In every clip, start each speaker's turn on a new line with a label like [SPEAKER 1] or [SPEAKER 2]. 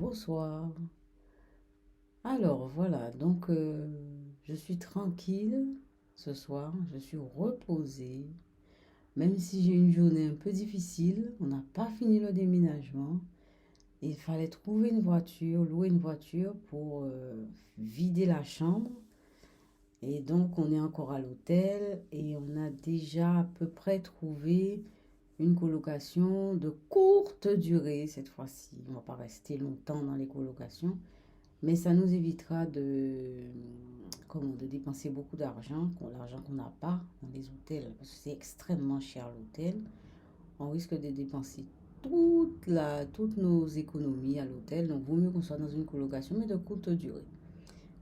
[SPEAKER 1] Bonsoir. Alors voilà, donc je suis tranquille ce soir, je suis reposée, même si j'ai une journée un peu difficile, on n'a pas fini le déménagement. Il fallait trouver une voiture, louer une voiture pour vider la chambre. Et donc on est encore à l'hôtel et on a déjà à peu près trouvé une colocation de courte durée cette fois-ci. On ne va pas rester longtemps dans les colocations. Mais ça nous évitera de dépenser beaucoup d'argent, l'argent qu'on n'a pas dans les hôtels, parce que c'est extrêmement cher l'hôtel. On risque de dépenser toutes nos économies à l'hôtel, donc vaut mieux qu'on soit dans une colocation, mais de courte durée.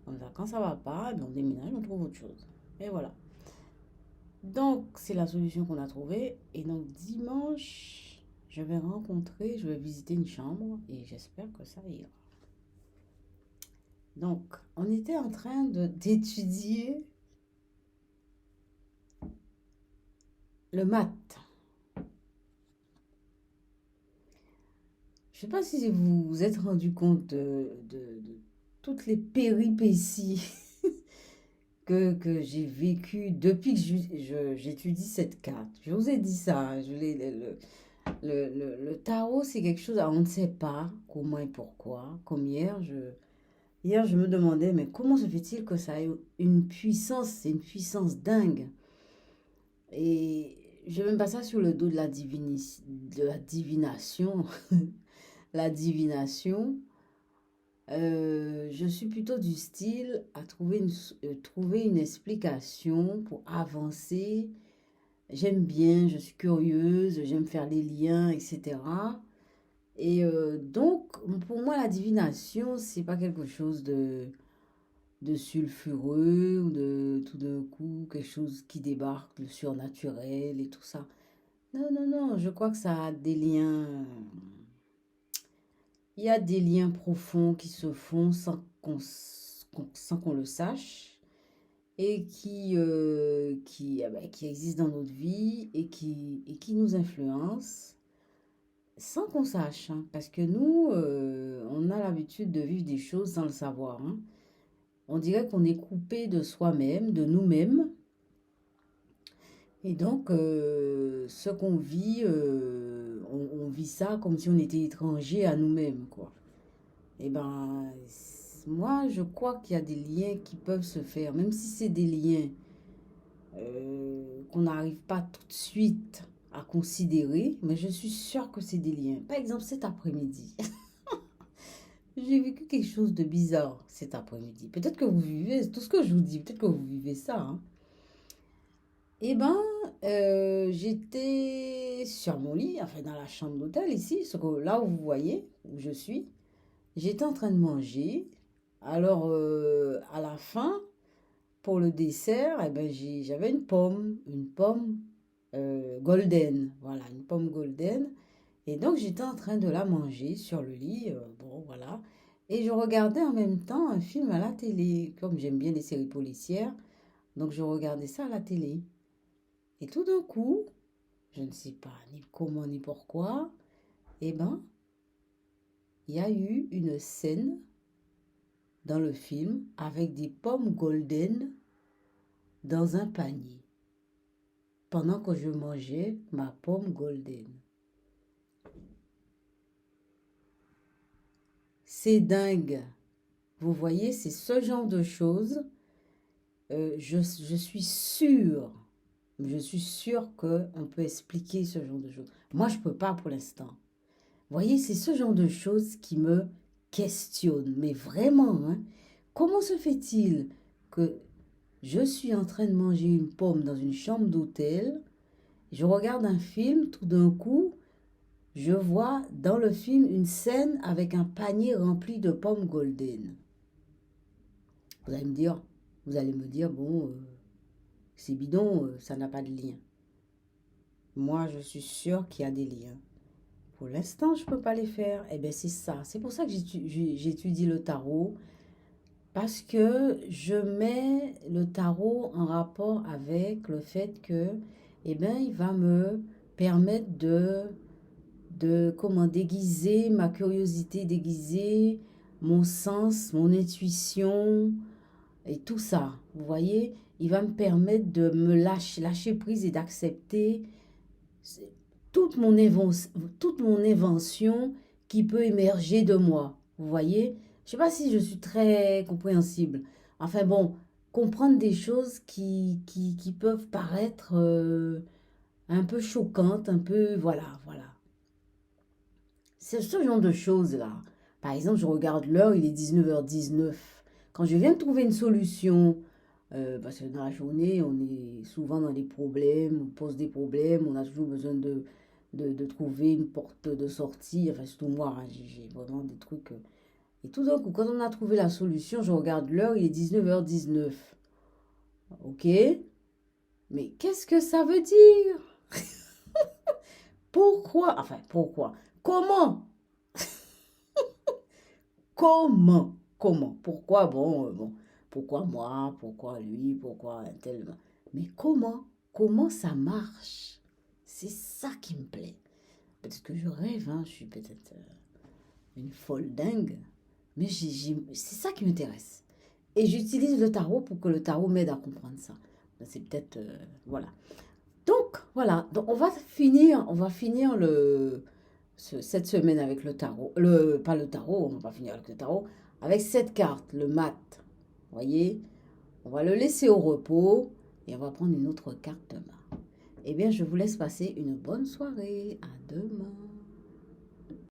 [SPEAKER 1] Comme ça, quand ça va pas, eh bien, on déménage, on trouve autre chose. Et voilà. Donc, c'est la solution qu'on a trouvée. Et donc, dimanche, je vais visiter une chambre et j'espère que ça ira. Donc, on était en train d'étudier le maths. Je ne sais pas si vous vous êtes rendu compte de toutes les péripéties que j'ai vécues depuis que j'étudie cette carte. Je vous ai dit ça, hein, le tarot, c'est quelque chose, on ne sait pas comment et pourquoi. Comme hier, je me demandais, mais comment se fait-il que ça ait une puissance, c'est une puissance dingue. Et je même pas ça sur le dos de de la divination. La divination, je suis plutôt du style à trouver une explication pour avancer. J'aime bien, je suis curieuse, j'aime faire les liens, etc. Et donc, pour moi, la divination, c'est pas quelque chose de sulfureux ou de tout d'un coup quelque chose qui débarque, le surnaturel et tout ça. Non, non, non, je crois que ça a des liens. Il y a des liens profonds qui se font sans qu'on le sache et qui existent dans notre vie et qui nous influencent sans qu'on sache, hein. Parce que nous, on a l'habitude de vivre des choses sans le savoir, hein. On dirait qu'on est coupé de soi-même, de nous-mêmes. Et donc, ce qu'on vit, on vit ça comme si on était étranger à nous-mêmes, quoi. Eh ben, moi, je crois qu'il y a des liens qui peuvent se faire, même si c'est des liens qu'on n'arrive pas tout de suite à considérer, mais je suis sûre que c'est des liens. Par exemple, cet après-midi, j'ai vécu quelque chose de bizarre cet après-midi. Peut-être que vous vivez, tout ce que je vous dis, peut-être que vous vivez ça, hein. Eh ben, j'étais sur mon lit, enfin dans la chambre d'hôtel ici, là où vous voyez, où je suis. J'étais en train de manger. Alors, à la fin, pour le dessert, eh ben, j'avais une pomme golden. Voilà, une pomme golden. Et donc, j'étais en train de la manger sur le lit. Bon, voilà. Et je regardais en même temps un film à la télé, comme j'aime bien les séries policières. Donc, je regardais ça à la télé. Et tout d'un coup, je ne sais pas ni comment ni pourquoi, eh ben, il y a eu une scène dans le film avec des pommes golden dans un panier pendant que je mangeais ma pomme golden. C'est dingue. Vous voyez, c'est ce genre de choses. Je suis sûre qu'on peut expliquer ce genre de choses. Moi, je ne peux pas pour l'instant. Vous voyez, c'est ce genre de choses qui me questionnent. Mais vraiment, hein, comment se fait-il que je suis en train de manger une pomme dans une chambre d'hôtel, je regarde un film, tout d'un coup, je vois dans le film une scène avec un panier rempli de pommes golden. Vous allez me dire, vous allez me dire, bon, c'est bidon, ça n'a pas de lien. Moi, je suis sûre qu'il y a des liens. Pour l'instant, je ne peux pas les faire. Eh bien, c'est ça. C'est pour ça que j'étudie le tarot. Parce que je mets le tarot en rapport avec le fait que, eh bien, il va me permettre de comment déguiser ma curiosité, déguiser mon sens, mon intuition et tout ça. Vous voyez, il va me permettre de me lâcher prise et d'accepter toute toute mon invention qui peut émerger de moi. Vous voyez, je sais pas si je suis très compréhensible. Enfin bon, comprendre des choses qui peuvent paraître un peu choquantes, un peu, voilà, voilà. C'est ce genre de choses-là. Par exemple, je regarde l'heure, il est 19h19. Quand je viens de trouver une solution, parce que dans la journée, on est souvent dans des problèmes, on pose des problèmes, on a toujours besoin de trouver une porte de sortie. Enfin, surtout moi, hein, j'ai vraiment des trucs. Et tout d'un coup, quand on a trouvé la solution, je regarde l'heure, il est 19h19. Ok? Mais qu'est-ce que ça veut dire? Pourquoi? Enfin, pourquoi? Comment? Comment? Comment? Pourquoi? Bon. Pourquoi moi? Pourquoi lui? Pourquoi un tel? Mais comment? Comment ça marche? C'est ça qui me plaît. Peut-être que je rêve, hein, je suis peut-être une folle dingue. Mais c'est ça qui m'intéresse. Et j'utilise le tarot pour que le tarot m'aide à comprendre ça. C'est peut-être... voilà. Donc, voilà. Donc, on va finir cette semaine avec le tarot. Pas le tarot, on va pas finir avec le tarot. Avec cette carte, le mat. Vous voyez? On va le laisser au repos et on va prendre une autre carte demain. Eh bien, je vous laisse passer une bonne soirée. À demain.